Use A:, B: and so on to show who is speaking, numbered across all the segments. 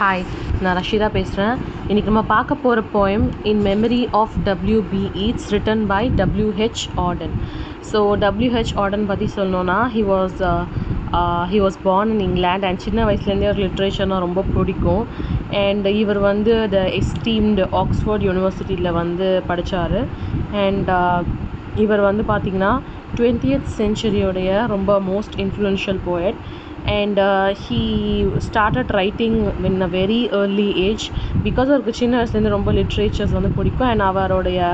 A: Hi, நான் ரஷிதா பேசுகிறேன். இன்றைக்கி நம்ம பார்க்க போகிற poem in memory of W.B. Yeats written by W.H. Auden. So W.H. Auden பற்றி சொல்லணுன்னா he was born in England and சின்ன வயசுலேருந்தே ஒரு லிட்ரேச்சர்னால் ரொம்ப பிடிக்கும். அண்ட் இவர் வந்து த எஸ்டீம்டு ஆக்ஸ்ஃபோர்ட் யூனிவர்சிட்டியில் வந்து படித்தார். அண்ட் இவர் வந்து பார்த்திங்கன்னா 20th சென்ச்சுரியோடைய ரொம்ப most influential poet. And he started writing in a very early age because அவருக்கு சின்ன வயசுலேருந்து ரொம்ப லிட்ரேச்சர்ஸ் வந்து பிடிக்கும். அண்ட் அவருடைய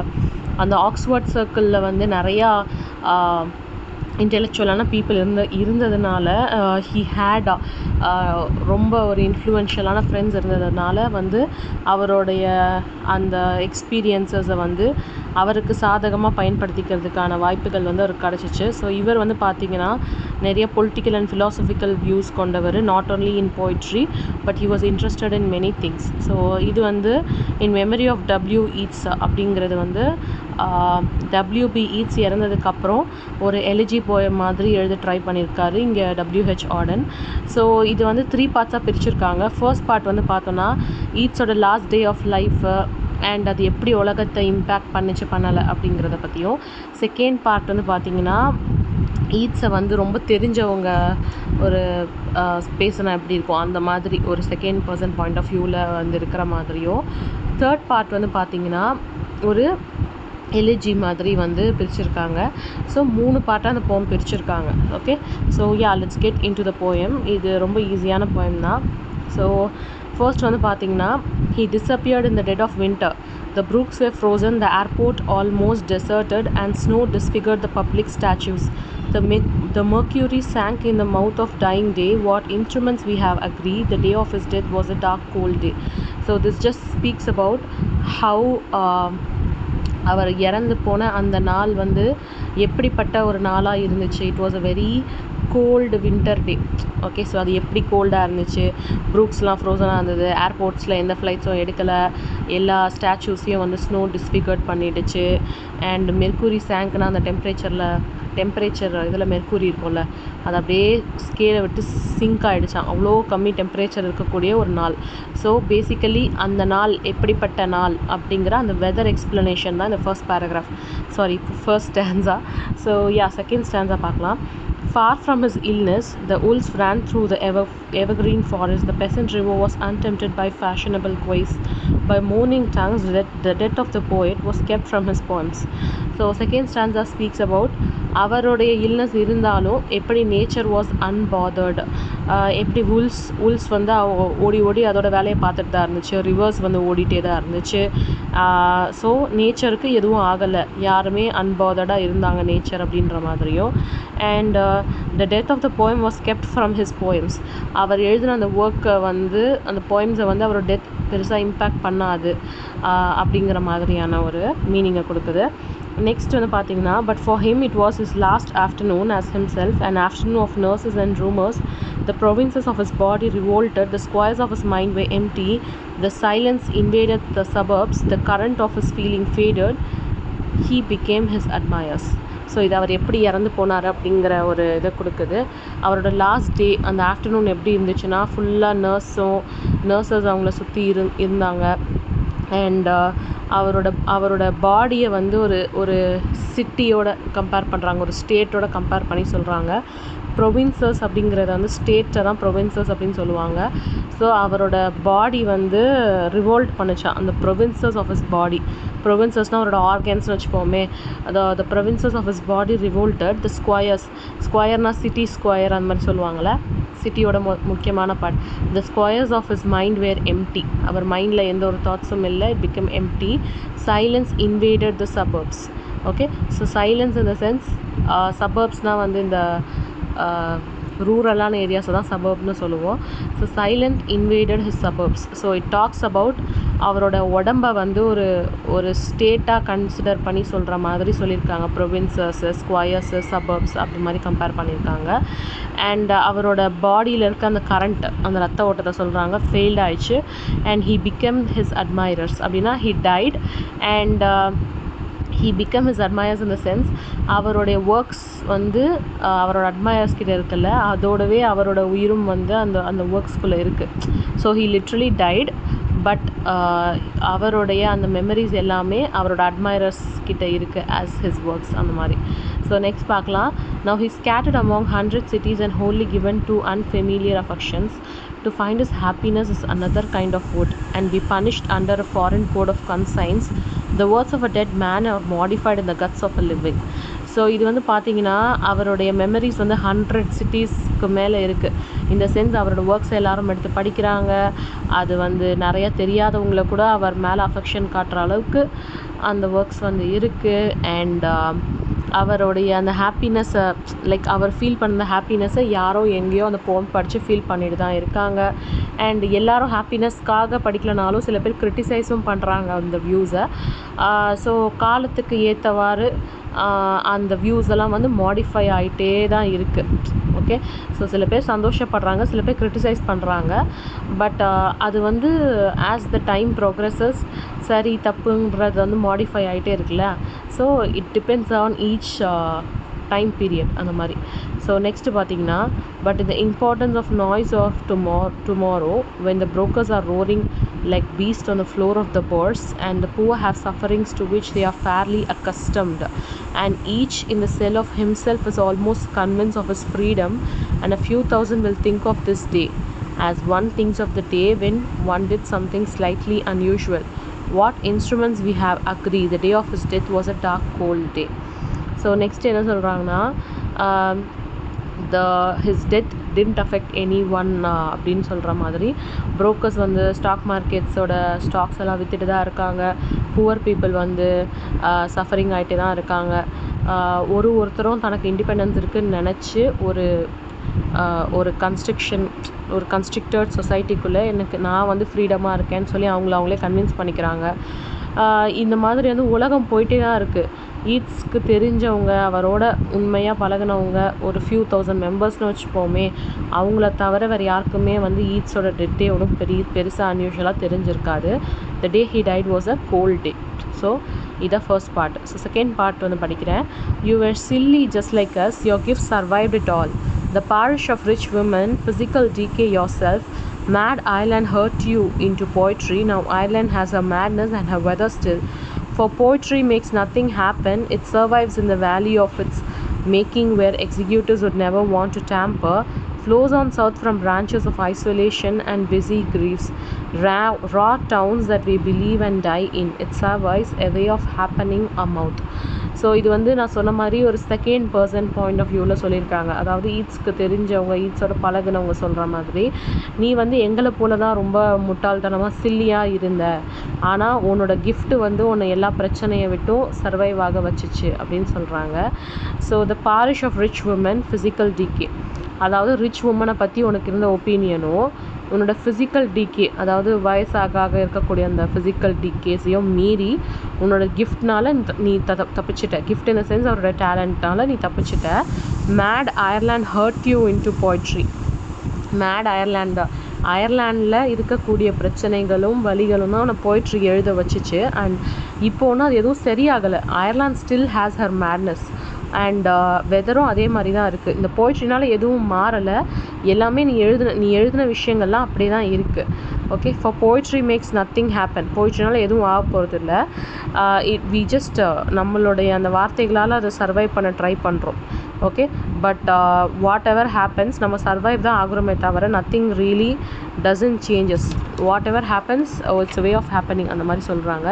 A: அந்த ஆக்ஸ்ஃபோர்ட் சர்க்கிளில் வந்து நிறையா இன்டெலெக்சுவலான பீப்புள் இருந்ததுனால ஹீ ஹேட் ரொம்ப ஒரு இன்ஃப்ளூயன்ஷியலான ஃப்ரெண்ட்ஸ் இருந்ததுனால வந்து அவருடைய அந்த எக்ஸ்பீரியன்ஸஸை வந்து அவருக்கு சாதகமாக பயன்படுத்திக்கிறதுக்கான வாய்ப்புகள் வந்து அவருக்கு கிடச்சிச்சு. ஸோ இவர் வந்து பார்த்திங்கன்னா நிறைய பொலிட்டிக்கல் அண்ட் ஃபிலாசபிக்கல் வியூஸ் கொண்டவர், not only in poetry but he was interested in many things. So இது வந்து in memory of W. Yeats அப்படிங்கிறது வந்து W.B. Yeats இறந்ததுக்கப்புறம் ஒரு எலிஜி போயம் மாதிரி எழுத ட்ரை பண்ணியிருக்காரு இங்கே W.H. Auden. ஸோ இது வந்து 3 பார்ட்ஸாக பிரிச்சுருக்காங்க. ஃபர்ஸ்ட் பார்ட் வந்து பார்த்தோன்னா ஈட்ஸோட last day of life and அது எப்படி உலகத்தை இம்பேக்ட் பண்ணலை அப்படிங்கிறத பற்றியும். செகண்ட் பார்ட் வந்து பார்த்திங்கன்னா ஈட்ஸை வந்து ரொம்ப தெரிஞ்சவங்க ஒரு பேசுனா எப்படி இருக்கும் அந்த மாதிரி ஒரு செகண்ட் பர்சன் பாயிண்ட் ஆஃப் வியூவில் வந்து இருக்கிற மாதிரியும். தேர்ட் பார்ட் வந்து பார்த்திங்கன்னா ஒரு எலிஜி மாதிரி வந்து பிரிச்சுருக்காங்க. ஸோ 3 பார்ட்டாக அந்த போயம் பிரிச்சுருக்காங்க. Okay, so let's get into the poem. இது ரொம்ப ஈஸியான போயம் தான். ஸோ ஃபர்ஸ்ட் வந்து பார்த்திங்கன்னா he disappeared in the dead of winter. The brooks were frozen, the airport almost deserted, and snow disfigured the public statues. The mercury sank in the mouth of dying day. What instruments we have agreed, the day of his death was a dark cold day. So this just speaks about how அவர் இறந்து போன அந்த நாள் வந்து எப்படிப்பட்ட ஒரு நாளாக இருந்துச்சு. It was a very gold winter day. Okay, so அது எப்படி கோல்டாக இருந்துச்சு, ப்ரூக்ஸ்லாம் ஃப்ரோசனாக இருந்தது, ஏர்போர்ட்ஸில் எந்த ஃப்ளைட்ஸும் எடுக்கலை, எல்லா ஸ்டாச்சூஸையும் வந்து ஸ்னோ டிஸ்ஃபிகர்ட் பண்ணிடுச்சு. அண்ட் மெர்க்குரி சேங்க்னா அந்த டெம்பரேச்சர் இதில் மெர்க்குரி இருக்கும்ல, அது அப்படியே ஸ்கேலை விட்டு சிங்க் ஆகிடுச்சான். அவ்வளோ கம்மி டெம்பரேச்சர் இருக்கக்கூடிய ஒரு நாள். ஸோ பேசிக்கலி அந்த நாள் எப்படிப்பட்ட நாள் அப்படிங்கிற அந்த வெதர் எக்ஸ்ப்ளனேஷன் தான் இந்த first stanza. So second stanza பார்க்கலாம். Far from his illness, the wolves ran through the evergreen forest. The peasant river was untempted by fashionable quays. By moaning tongues, the death of the poet was kept from his poems. So second stanza speaks about அவருடைய illness இருந்தாலும் எப்படி nature was அன்போதர்டு, எப்படி உல்ஸ் வந்து ஓடி அதோட வேலையை பார்த்துட்டு தான் இருந்துச்சு, ரிவர்ஸ் வந்து ஓடிட்டே தான் இருந்துச்சு. ஸோ நேச்சருக்கு எதுவும் ஆகலை, யாருமே அன்போதர்டாக இருந்தாங்க நேச்சர் அப்படின்ற மாதிரியும். And the death of the poem was kept from his poems. அவர் எழுதின அந்த ஒர்க்கை வந்து அந்த போயம்ஸை வந்து அவரோட டெத் பெருசாக இம்பேக்ட் பண்ணாது அப்படிங்கிற மாதிரியான ஒரு மீனிங்கை கொடுக்குது. நெக்ஸ்ட் வந்து பார்த்தீங்கன்னா, but for him it was his last afternoon as himself, an afternoon of nurses and rumors. The provinces of his body revolted, the squares of his mind were empty, the silence invaded the suburbs, the current of his feeling faded, he became his admirers. So இது அவர் எப்படி இறந்து போனார் அப்படிங்கிற ஒரு இதை கொடுக்குது. அவரோட last day அந்த ஆஃப்டர்நூன் எப்படி இருந்துச்சுன்னா ஃபுல்லாக நர்சஸ் அவங்கள சுற்றி இருந்தாங்க. அண்ட் அவரோட பாடியை வந்து ஒரு சிட்டியோட கம்பேர் பண்ணுறாங்க, ஒரு ஸ்டேட்டோட கம்பேர் பண்ணி சொல்கிறாங்க. ப்ரொவின்சஸ் அப்படிங்கிறத வந்து ஸ்டேட்டை தான் ப்ரொவின்சஸ் அப்படின்னு சொல்லுவாங்க. ஸோ அவரோட பாடி வந்து ரிவோல்ட் பண்ணிச்சான், அந்த ப்ரொவின்சஸ் ஆஃப் ஹிஸ் பாடி. ப்ரொவின்சஸ்னால் அவரோட ஆர்கன்ஸ்னு வச்சுப்போமே, the provinces of his body revolted. The ஸ்கொயர்னா சிட்டி ஸ்கொயர் அந்த மாதிரி சொல்லுவாங்கள்ல, சிட்டியோட முக்கியமான part. The squares of his mind were empty. அவர் மைண்டில் எந்த ஒரு தாட்ஸும் இல்லை, it became empty. Silence invaded the suburbs. Okay, so silence in the sense சபர்ப்ஸ்னால் வந்து இந்த ரூரலான ஏரியாஸை தான் சபர்ப்னு சொல்லுவோம். So silent invaded his suburbs. So it talks about அவரோட உடம்பை வந்து ஒரு ஸ்டேட்டாக கன்சிடர் பண்ணி சொல்கிற மாதிரி சொல்லியிருக்காங்க. ப்ரொவின்சஸ்ஸு, ஸ்கொயர்ஸு, சபர்ப்ஸ் அப்படி மாதிரி கம்பேர் பண்ணியிருக்காங்க. அண்ட் அவரோட பாடியில் இருக்க அந்த கரண்ட், அந்த ரத்த ஓட்டத்தை சொல்கிறாங்க, ஃபெயில்ட் ஆயிடுச்சு. And he became his admirers. அப்படின்னா he died and he became his admirers in the sense அவருடைய ஒர்க்ஸ் வந்து அவரோட அட்மையர்ஸ் கிட்ட இருக்குல்ல, அதோடவே அவரோட உயிரும் வந்து அந்த அந்த ஒர்க்ஸ்குள்ளே இருக்குது. So he literally died, but அவருடைய அந்த மெமரிஸ் எல்லாமே அவரோட அட்மைரர்ஸ் கிட்ட இருக்குது as his works அந்த மாதிரி. ஸோ நெக்ஸ்ட் பார்க்கலாம். Now he scattered among 100 cities and wholly given to unfamiliar affections. To find his happiness is another kind of wood, and be punished under a foreign code of conscience. The words of a dead man are modified in the guts of a living. So இது வந்து பார்த்தீங்கன்னா அவருடைய memories வந்து 100 சிட்டிஸ்க்கு மேலே இருக்குது. இந்த sense அவரோட works எல்லாரும் எடுத்து படிக்கிறாங்க. அது வந்து நிறையா தெரியாதவங்கள கூட அவர் மேலே அஃபெக்ஷன் காட்டுற அளவுக்கு அந்த ஒர்க்ஸ் வந்து இருக்குது. அண்ட் அவருடைய அந்த ஹாப்பினஸ்ஸை லைக் அவர் ஃபீல் பண்ண ஹாப்பினஸ்ஸை யாரோ எங்கேயோ அந்த போம் படித்து ஃபீல் பண்ணிட்டு தான் இருக்காங்க. அண்ட் எல்லாரும் ஹாப்பினஸ்க்காக படிக்கலனாலும் சில பேர் கிரிட்டிசைஸும் பண்ணுறாங்க அந்த வியூஸை. ஸோ காலத்துக்கு ஏற்றவாறு அந்த வியூஸ் எல்லாம் வந்து மாடிஃபை ஆகிட்டே தான் இருக்குது. ஓகே, ஸோ சில பேர் சந்தோஷப்படுறாங்க, சில பேர் கிரிட்டிசைஸ் பண்ணுறாங்க. பட் அது வந்து ஆஸ் த டைம் ப்ரோக்ரஸஸ் சரி தப்புங்கிறது வந்து மாடிஃபை ஆகிட்டே இருக்குல்ல. So it depends on each time period அந்த மாதிரி. ஸோ நெக்ஸ்ட்டு பார்த்தீங்கன்னா, but the importance of noise of tomorrow when the brokers are roaring like beasts on the floor of the bourse, and the poor have sufferings to which they are fairly accustomed, and each in the cell of himself is almost convinced of his freedom, and a few thousand will think of this day as one thinks of the day when one did something slightly unusual. What instruments we have agree the day of his death was a dark cold day. So next என்ன சொல்கிறாங்கன்னா, his death didn't affect anyone அப்படின்னு சொல்கிற மாதிரி. Brokers வந்து stock மார்க்கெட்ஸோட stocks எல்லாம் விற்றுட்டு தான் இருக்காங்க. புவர் பீப்புள் வந்து சஃபரிங் ஆகிட்டே தான் இருக்காங்க. ஒருத்தரும் தனக்கு இண்டிபெண்டன்ஸ் இருக்குதுன்னு நினச்சி ஒரு கன்ஸ்ட்ரக்டட் சொசைட்டிக்குள்ளே நான் வந்து ஃப்ரீடமாக இருக்கேன்னு சொல்லி அவங்களே கன்வின்ஸ் பண்ணிக்கிறாங்க. இந்த மாதிரி வந்து உலகம் போயிட்டே தான் இருக்குது. ஈட்ஸ்க்கு தெரிஞ்சவங்க, அவரோட உண்மையாக பழகினவங்க ஒரு ஃபியூ தௌசண்ட் மெம்பர்ஸ்னு வச்சுப்போமே, அவங்கள தவிர வேறு யாருக்குமே வந்து ஈட்ஸோட டெட்டே ஒன்றும் பெருசாக அன்யூஷுவலாக தெரிஞ்சிருக்காது. The day he died was a cold day. So இதான் first part. So second part வந்து படிக்கிறேன். You were silly just like us, your gift survived it all. The parish of rich women, physical decay yourself. Mad Ireland hurt you into poetry. Now Ireland has her madness and her weather still. For poetry makes nothing happen. It survives in the valley of its making, where executors would never want to tamper. Flows on south from branches of isolation and busy griefs. Raw towns that we believe and die in. It survives a way of happening a mouth. So இது வந்து நான் சொன்ன மாதிரி ஒரு second person point of வியூவில் சொல்லியிருக்காங்க. அதாவது ஈட்ஸ்க்கு தெரிஞ்சவங்க, ஈட்ஸோட பழகுனவங்க சொல்கிற மாதிரி, நீ வந்து எங்களை போல தான் ரொம்ப முட்டாள்தனமாக சில்லியாக இருந்த, ஆனால் உன்னோட கிஃப்ட்டு வந்து உன்னை எல்லா பிரச்சனையை விட்டும் சர்வைவ் ஆக வச்சிச்சு அப்படின்னு சொல்கிறாங்க. So the parish of rich woman physical decay, அதாவது ரிச் உமனை பற்றி உனக்கு இருந்த ஒப்பீனியனும் உன்னோட ஃபிசிக்கல் டிகே, அதாவது வயசாக இருக்கக்கூடிய அந்த ஃபிசிக்கல் டிகேஸையும் மீறி உன்னோட கிஃப்ட்னால நீ தப்பிச்சிட்ட. கிஃப்ட் இன் த சென்ஸ் அவரோட டேலண்ட்னால நீ தப்பிச்சிட்ட. Mad Ireland hurt you into poetry. Mad அயர்லாண்டில் இருக்கக்கூடிய பிரச்சனைகளும் வலிகளும் தான் அவனை போய்ட்ரி எழுத வச்சிச்சு. அண்ட் இப்போன்னா அது எதுவும் சரியாகலை. Ireland still has her madness. And வெதரும் அதே மாதிரி தான் இருக்குது. இந்த போய்ட்ரினால் எதுவும் மாறலை. எல்லாமே நீ எழுதின விஷயங்கள்லாம் அப்படியே தான் இருக்குது. Okay, for poetry makes nothing happen. போய்ட்ரினால் எதுவும் ஆக போகிறது இல்லை. வி ஜஸ்ட் நம்மளுடைய அந்த வார்த்தைகளால் அதை சர்வைவ் பண்ண ட்ரை பண்ணுறோம். Okay, but whatever happens, நம்ம சர்வைவ் தான் ஆகுறோமே தவிர nothing really doesn't changes. Whatever happens it's way of happening அந்த மாதிரி சொல்கிறாங்க.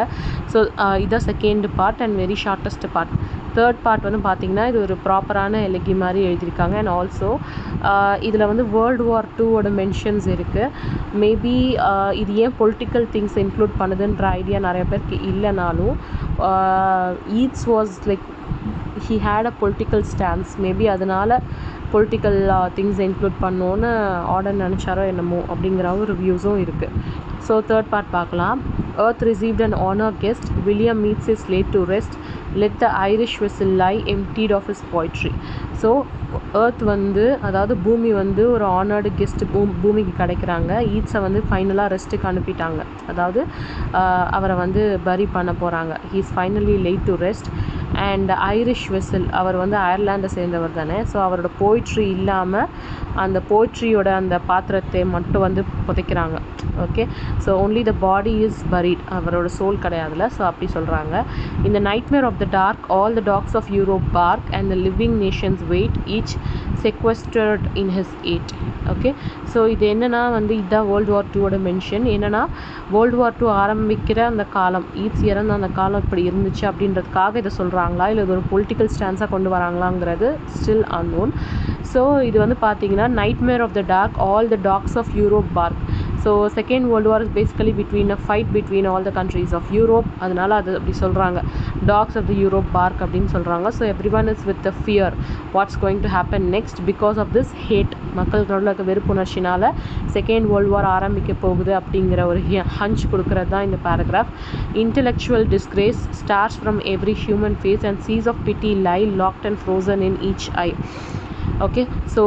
A: ஸோ இதான் second part and very shortest part. Third part வந்து பார்த்திங்கன்னா இது ஒரு ப்ராப்பரான எலகி மாதிரி எழுதியிருக்காங்க. அண்ட் ஆல்சோ இதில் வந்து வேர்ல்டு வார் 2 மென்ஷன்ஸ் இருக்குது. மேபி இது ஏன் பொலிட்டிக்கல் திங்ஸ் இன்க்ளூட் பண்ணுதுன்ற ஐடியா நிறைய பேருக்கு இல்லைனாலும், eats was like he had a political stance. Maybe அதனால் பொலிட்டிக்கல் திங்ஸை இன்க்ளூட் பண்ணோன்னு ஆர்டர் நினச்சாரோ என்னமோ அப்படிங்கிற ஒரு வியூஸும் இருக்குது. ஸோ தேர்ட் பார்ட் பார்க்கலாம். Earth received an honor guest. William meets his slate to rest. let the Irish vessel lie emptied of his poetry. So earth வந்து அதாவது பூமி வந்து ஒரு ஆனர்டு கெஸ்ட் பூமிக்கு கிடைக்கிறாங்க. ஈட்ஸை வந்து ஃபைனலாக ரெஸ்ட்டுக்கு அனுப்பிட்டாங்க. அதாவது அவரை வந்து பரி பண்ண போகிறாங்க. He is finally laid to rest. And Irish vessel, அவர் வந்து அயர்லாண்டை சேர்ந்தவர் தானே. ஸோ அவரோட போய்ட்ரி இல்லாமல் அந்த போய்ட்ரியோட அந்த பாத்திரத்தை மட்டும் வந்து புதைக்கிறாங்க. Okay, so only the body is buried, அவரோட சோல் கிடையாதுல. ஸோ அப்படி சொல்கிறாங்க. இந்த nightmare of the dark all the dogs of Europe bark and the living nations wait each sequestered in his hate. Okay, so இது என்னென்னா வந்து இதுதான் world war டூவோட மென்ஷன். என்னென்னா வேர்ல்டு வார் டூ ஆரம்பிக்கிற அந்த காலம், ஈட்ஸ் இறந்த அந்த காலம் இப்படி இருந்துச்சு அப்படின்றதுக்காக இதை சொல்கிறாங்களா, இல்லை இது ஒரு பொலிட்டிக்கல் ஸ்டான்ஸாக கொண்டு வராங்களாங்கிறது ஸ்டில் அன்னோன். ஸோ இது வந்து பார்த்தீங்கன்னா nightmare of the dark all the dogs of Europe bark. So second world war is basically between a fight between all the countries of Europe. அதனால் அது அப்படி சொல்கிறாங்க, dogs of the Europe bark அப்படின்னு சொல்கிறாங்க. So every one is with the fear what's going to happen next because of this hate. மக்களுக்கு இருக்க வெறுப்புணர்ச்சினால் second world வார் ஆரம்பிக்க போகுது அப்படிங்கிற ஒரு ஹஞ்ச் கொடுக்கறது தான் இந்த paragraph. Intellectual disgrace stares from every human face and seas of pity lie locked and frozen in each eye. Okay, so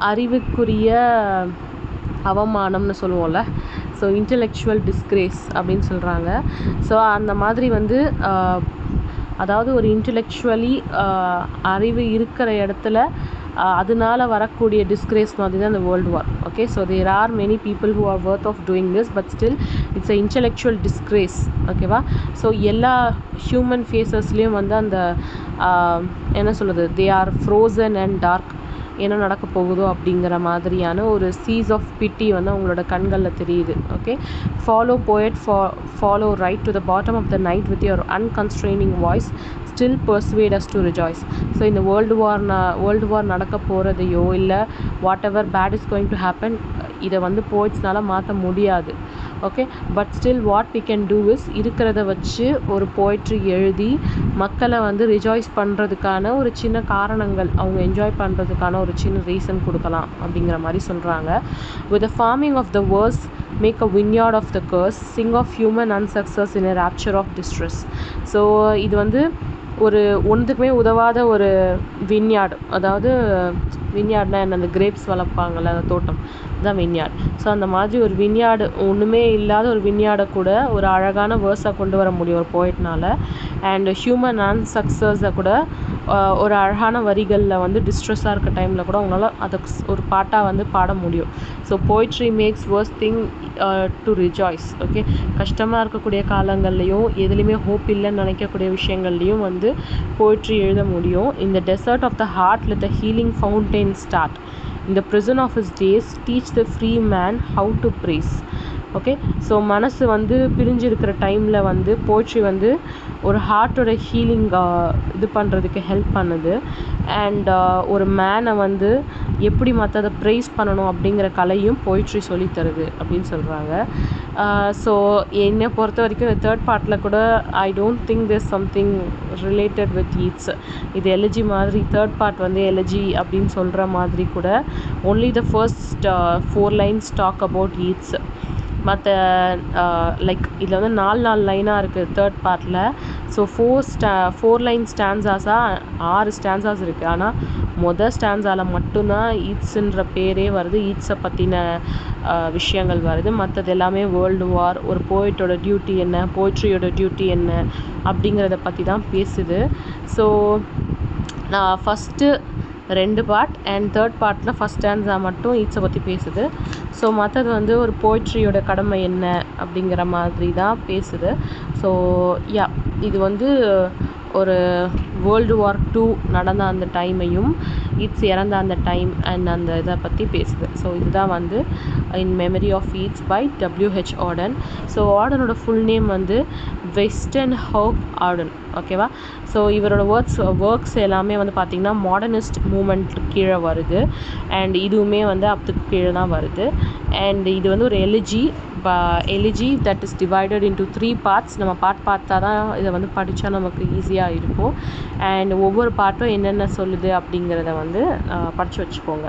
A: அறிவுக்குரிய அவமானம்னு சொல்லுவோம்ல, ஸோ இன்டெலெக்சுவல் டிஸ்கிரேஸ் அப்படின்னு சொல்கிறாங்க. ஸோ அந்த மாதிரி வந்து அதாவது ஒரு இன்டெலெக்சுவலி அறிவு இருக்கிற இடத்துல அதனால வரக்கூடிய டிஸ்கிரேஸ் மாதிரி தான் இந்த world war. Okay, so there are many people who are worth of doing this but still it's a intellectual disgrace. ஓகேவா? ஸோ எல்லா ஹியூமன் ஃபேஸஸ்லேயும் வந்து அந்த என்ன சொல்கிறது, they are frozen and dark, என்ன நடக்க போகுதோ அப்படிங்கிற மாதிரியான ஒரு சீஸ் ஆஃப் பிட்டி வந்து அவங்களோட கண்களில் தெரியுது. Okay, follow poet follow right to the bottom of the night with your unconstraining voice still persuade us to rejoice. So இந்த வேர்ல்டு வார் நடக்க போகிறதையோ இல்லை whatever bad is going to happen, இதை வந்து போய்ட்ஸ்னால மாற்ற முடியாது. Okay, but still what we can do is இருக்கிறத வச்சு ஒரு போய்ட்ரி எழுதி மக்களை வந்து ரிஜாய்ஸ் பண்ணுறதுக்கான ஒரு சின்ன காரணங்கள், அவங்க என்ஜாய் பண்ணுறதுக்கான ஒரு சின்ன ரீசன் கொடுக்கலாம் அப்படிங்கிற மாதிரி சொல்கிறாங்க. With the farming of the verse make a vineyard of the curse sing of human unsuccess in a rapture of distress. So இது வந்து ஒரு ஒன்றுக்குமே உதவாத ஒரு வின்யார்டு, அதாவது வின்யார்ட்னா என்ன, அந்த கிரேப்ஸ் வளர்ப்பாங்கள்ல அந்த தோட்டம் தான் வின்யார்ட். ஸோ அந்த மாதிரி ஒரு வின்யார்டு, ஒன்றுமே இல்லாத ஒரு வின்யார்டை கூட ஒரு அழகான வேர்ஸாக கொண்டு வர முடியும் ஒரு போய்ட்னால். அண்ட் ஹியூமன் அன்சக்சஸை கூட ஒரு அழகான வரிகளில் வந்து டிஸ்ட்ரெஸ்ஸாக இருக்க டைமில் கூட அவங்களால அதை ஒரு பாட்டாக வந்து பாட முடியும். So poetry makes verse thing to rejoice. Okay, கஷ்டமாக இருக்கக்கூடிய காலங்கள்லேயும் எதுலேயுமே ஹோப் இல்லைன்னு நினைக்கக்கூடிய விஷயங்கள்லேயும் வந்து போய்ட்ரி எழுத முடியும். இந்த desert of the heart let the healing fountain start. In the prison of his days teach the free man how to praise. Okay, so மனசு வந்து பிரிஞ்சிருக்கிற டைமில் வந்து போய்ட்ரி வந்து ஒரு ஹார்ட்டோட ஹீலிங் இது பண்ணுறதுக்கு ஹெல்ப் பண்ணுது. அண்ட் ஒரு மேனை வந்து எப்படி மற்றதை ப்ரைஸ் பண்ணணும் அப்படிங்கிற கலையும் போய்ட்ரி சொல்லித்தருது அப்படின்னு சொல்கிறாங்க. ஸோ என்னை பொறுத்த வரைக்கும் இந்த தேர்ட் பார்ட்டில் கூட I don't think there something related with Yeats. இது எலஜி மாதிரி, தேர்ட் பார்ட் வந்து எலஜி அப்படின்னு சொல்கிற மாதிரி கூட only the first 4 lines talk about Yeats. மற்ற லைக் இதில் வந்து 4 லைனாக இருக்குது தேர்ட் பார்ட்டில். ஸோ 4 line ஸ்டான்ஸாஸாக 6 ஸ்டான்ஸாஸ் இருக்குது. ஆனால் ஸ்டான்ஸால் மட்டும்தான் ஈட்ஸுன்ற பேரே வருது, ஈட்ஸை பற்றின விஷயங்கள் வருது. மற்றது எல்லாமே வேர்ல்டு வார், ஒரு போய்ட்டோட டியூட்டி என்ன, போய்ட்ரியோட டியூட்டி என்ன அப்படிங்கிறத பற்றி தான் பேசுது. ஸோ நான் ஃபஸ்ட்டு 2 பார்ட் அண்ட் தேர்ட் பார்ட்டில் ஃபஸ்ட் ஸ்டான்ஸா மட்டும் ஈட்ஸை பற்றி பேசுது. ஸோ மற்றது வந்து ஒரு போய்ட்ரியோட கடமை என்ன அப்படிங்கிற மாதிரி தான் பேசுது. ஸோ யா, இது வந்து ஒரு வேர்ல்டு வார் 2 நடந்த அந்த டைமையும் ஈட்ஸ் இறந்த அந்த டைம் அண்ட் அந்த இதை பற்றி பேசுது. ஸோ இதுதான் வந்து in memory of Yeats by W.H. Auden. So ஆடனோட ஃபுல் நேம் வந்து வெஸ்டர்ன் ஹோப் ஆடன். ஓகேவா? ஸோ இவரோட ஒர்க்ஸ் எல்லாமே வந்து பார்த்திங்கன்னா மாடர்னிஸ்ட் மூமெண்ட் கீழே வருது. அண்ட் இதுவுமே வந்து அதுக்கு கீழே தான் வருது. அண்ட் இது வந்து ஒரு elegy that is divided into 3 parts. நம்ம பார்த்தா தான் இதை வந்து படித்தா நமக்கு ஈஸியாக இருக்கும். அண்ட் ஒவ்வொரு பார்ட்டும் என்னென்ன சொல்லுது அப்படிங்கிறத வந்து படித்து வச்சுக்கோங்க.